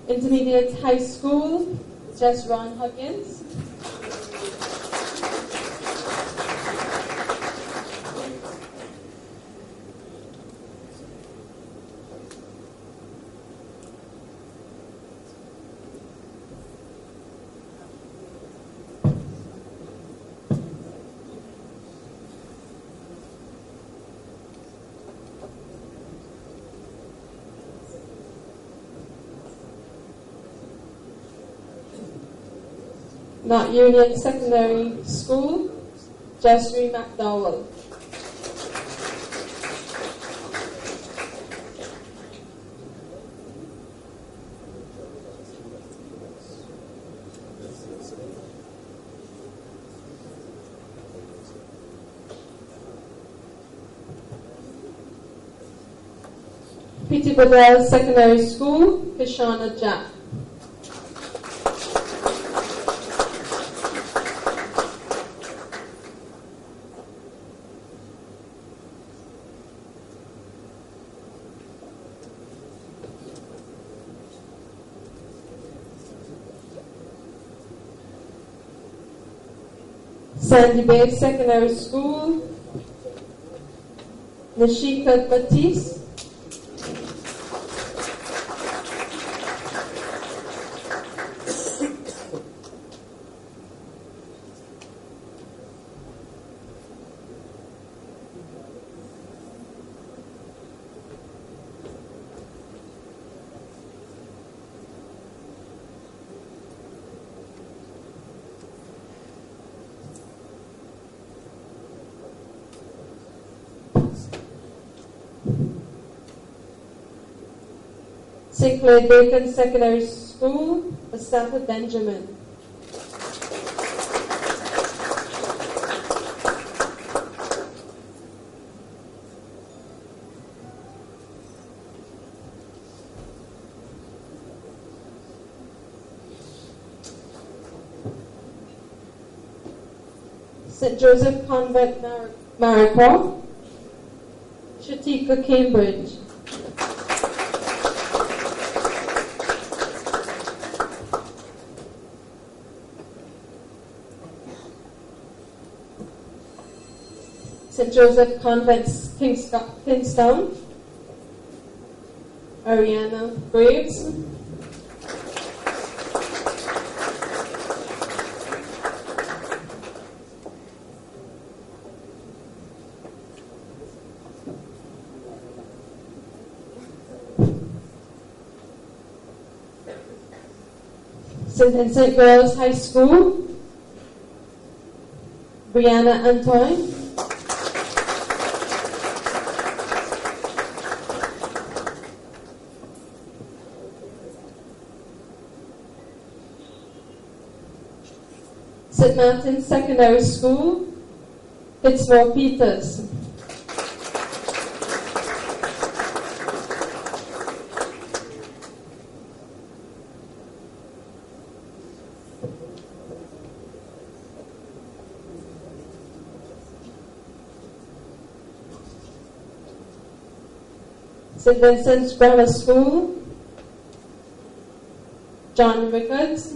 Intermediate High School, Jess Ron Huggins. Not Union Secondary School, Jesry McDowell. P.T. Bedell Secondary School, Kishana Jack. Sandy Bay Secondary School, Nashika Batiste. St. Clair Bacon Secondary School, Asantha Benjamin. St. Joseph Convent Mariquardt, Shatika Cambridge. St. Joseph Convent Kingstown, Ariana Graves. St. Vincent Girls High School, Brianna Antoine. St. Martin's Secondary School, Fitzroy Peters. St. Vincent's Grammar School, John Rickards.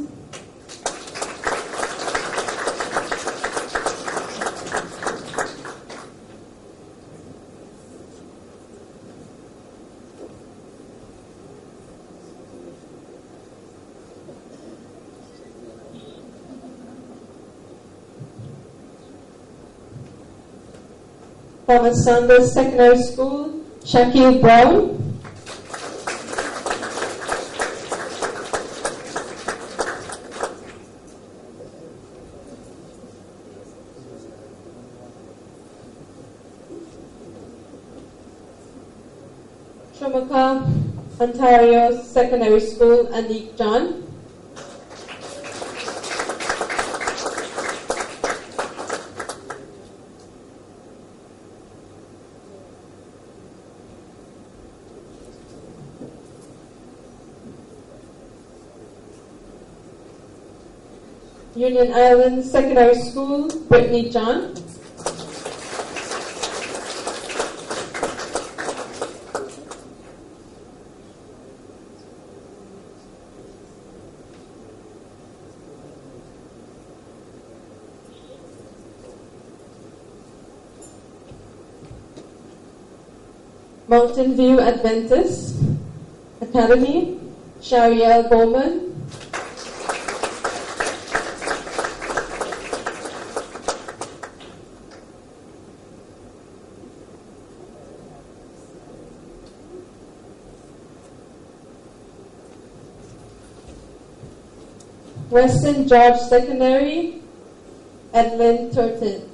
Thomas Sanders Secondary School, Shaquille Brown. Trumaka, Ontario Secondary School, Anik John. Union Island Secondary School, Brittany John. Mountain View Adventist Academy, Shariel Bowman. Western George Secondary, Edlin Turton.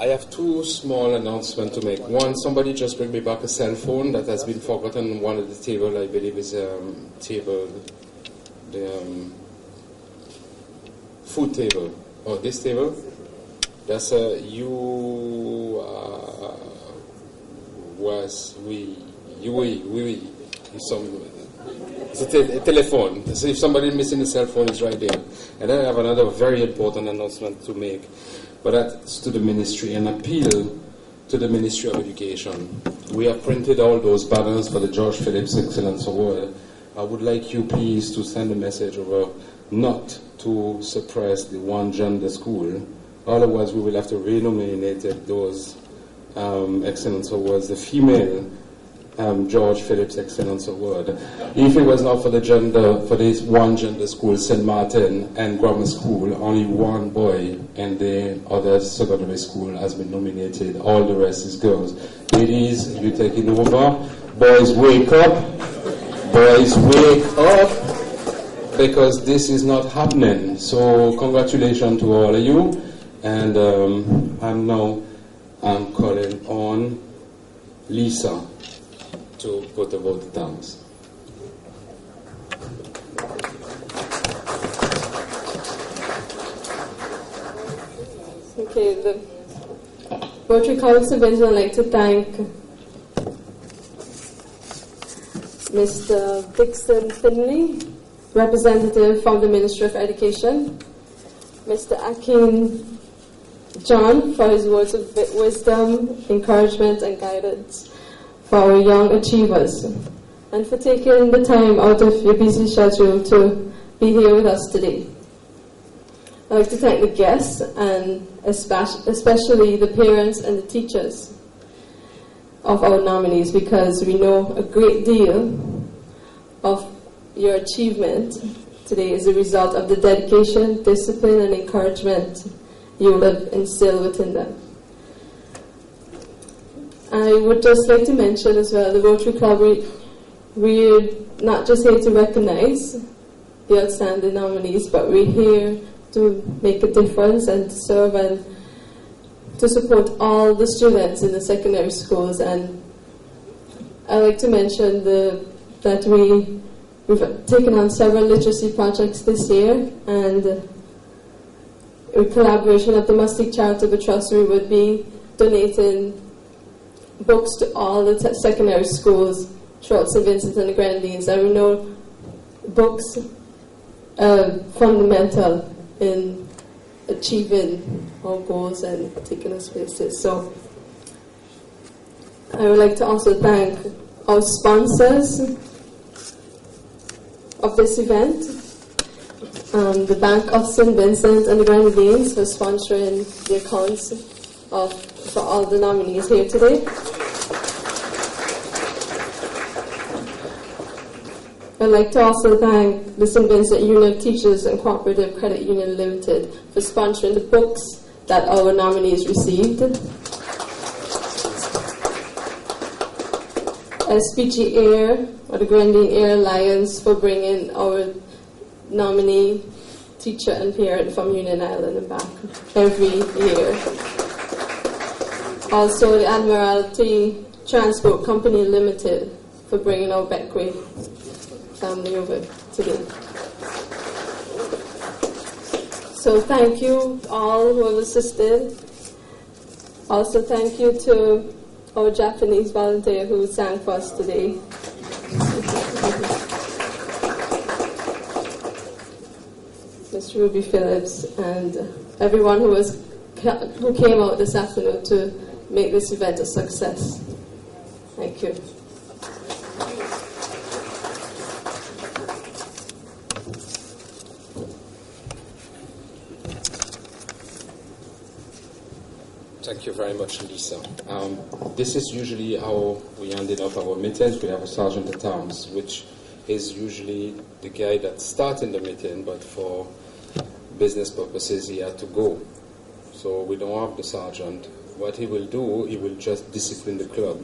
I have two small announcements to make. One, somebody just bring me back a cell phone that has been forgotten on one of the table. I believe is table, the food table. Oh, this table. That's it's a telephone. So if somebody missing a cell phone, it's right there. And then I have another very important announcement to make. But that's to the ministry, an appeal to the Ministry of Education. We have printed all those banners for the George Phillips Excellence Award. I would like you please to send a message over not to suppress the one gender school. Otherwise we will have to renominate those Excellence Awards. The female George Phillips Excellence Award. If it was not for the gender, for this one gender school, St. Martin and Grammar School, only one boy and the other secondary school has been nominated. All the rest is girls. Ladies, you taking over. Boys, wake up. Boys, wake up. Because this is not happening. So congratulations to all of you. And I'm calling on Lisa to put the vote down. Okay, the Rotary College Division would like to thank Mr. Dixon Finley, representative from the Ministry of Education, Mr. Akin John for his words of wisdom, encouragement and guidance for our young achievers, and for taking the time out of your busy schedule to be here with us today. I'd like to thank the guests and especially the parents and the teachers of our nominees, because we know a great deal of your achievement today is a result of the dedication, discipline and encouragement you will have instilled within them. I would just like to mention as well, the Rotary Club, we're not just here to recognize the outstanding nominees, but we're here to make a difference and to serve and to support all the students in the secondary schools. And I like to mention that we've taken on several literacy projects this year, and in collaboration at the Mustique Charitable Trust, we would be donating books to all the secondary schools throughout St. Vincent and the Grenadines. And we know books are fundamental in achieving our goals and taking us places. So I would like to also thank our sponsors of this event, the Bank of St. Vincent and the Grenadines for sponsoring the accounts for all the nominees here today. I'd like to also thank the St. Vincent Union of Teachers and Cooperative Credit Union Limited for sponsoring the books that our nominees received. SPG Air, or the Grenadine Air Alliance, for bringing our nominee teacher and parent from Union Island and back every year. Also the Admiralty Transport Company Limited for bringing our Beckway family over today. So thank you all who have assisted. Also thank you to our Japanese volunteer who sang for us today. Ms. Ruby Phillips, and everyone who came out this afternoon to make this event a success. Thank you. Thank you very much, Lisa. This is usually how we ended up our meetings. We have a sergeant at arms, which is usually the guy that started the meeting, but for business purposes he had to go. So we don't have the sergeant. What he will do, he will just discipline the club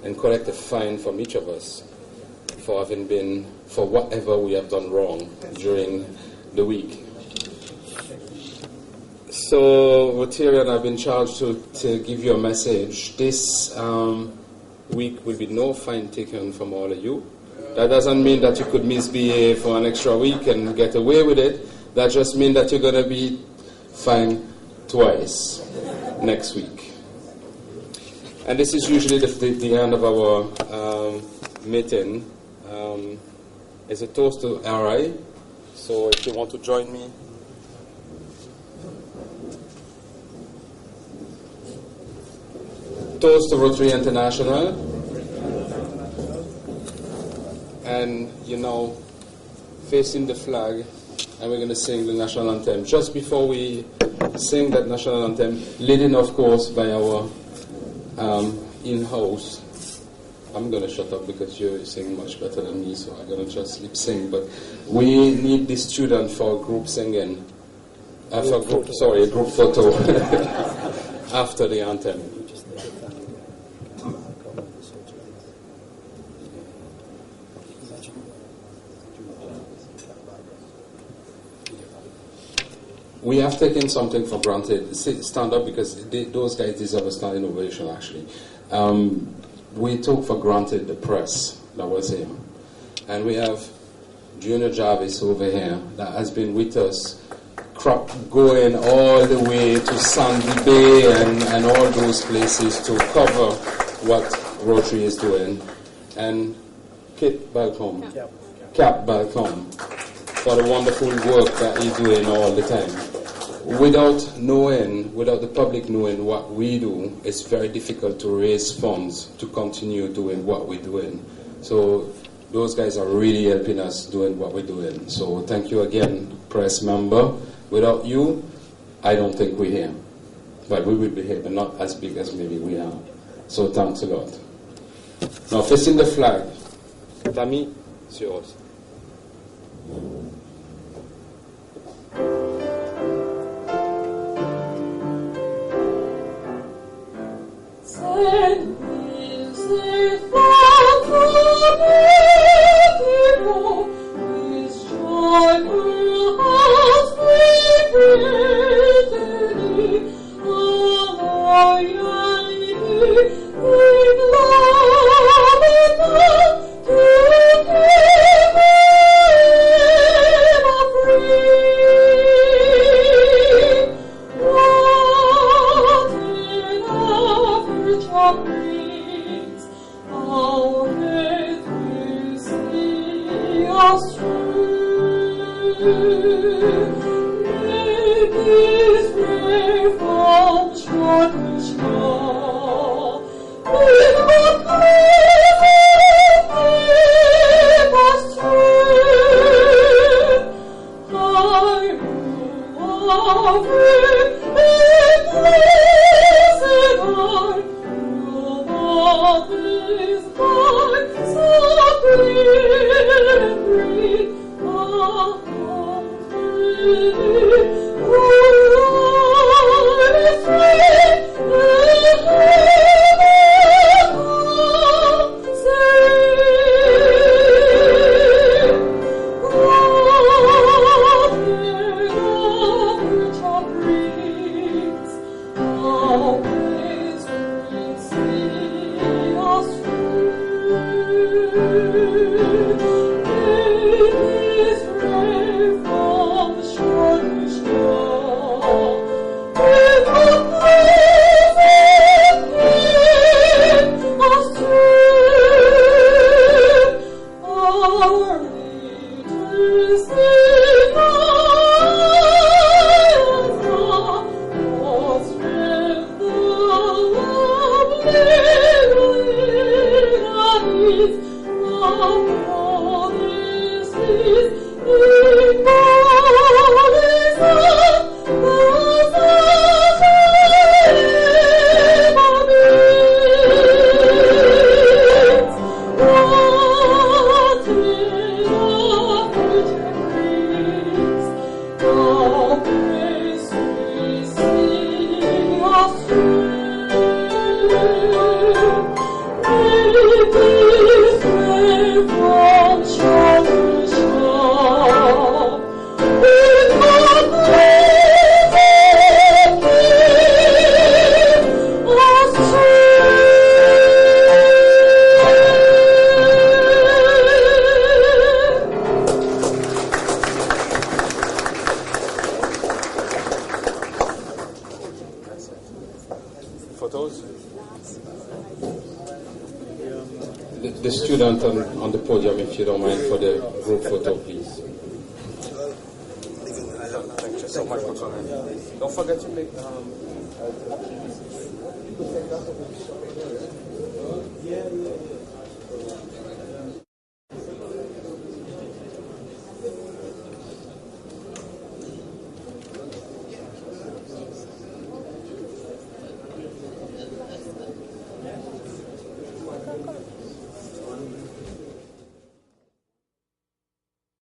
and collect a fine from each of us for whatever we have done wrong during the week. So Rotarian, I've been charged to give you a message. This week will be no fine taken from all of you. That doesn't mean that you could misbehave for an extra week and get away with it. That just means that you're going to be fined twice next week. And this is usually the end of our meeting. It's a toast to RI. So if you want to join me. Toast to Rotary International. And, facing the flag, and we're going to sing the national anthem. Just before we sing that national anthem, leading, of course, by our in-house. I'm going to shut up because you're singing much better than me, so I'm going to just lip sing. But we need this student for group singing. A group photo after the anthem. We have taken something for granted. Stand up, because those guys deserve a standing ovation, actually. We took for granted the press that was here. And we have Junior Jarvis over here that has been with us, going all the way to Sandy Bay and all those places to cover what Rotary is doing. And Cap Balcom for the wonderful work that he's doing all the time. Without the public knowing what we do, it's very difficult to raise funds to continue doing what we're doing. So those guys are really helping us doing what we're doing. So thank you again, press member. Without you, I don't think we're here. But we will be here, but not as big as maybe we are. So thanks a lot. Now facing the flag. Tammy, it's yours. His joyful hearts we bring. The student on the podium, if you don't mind, for the group photo, please. Thank you so much for coming. Don't forget to make...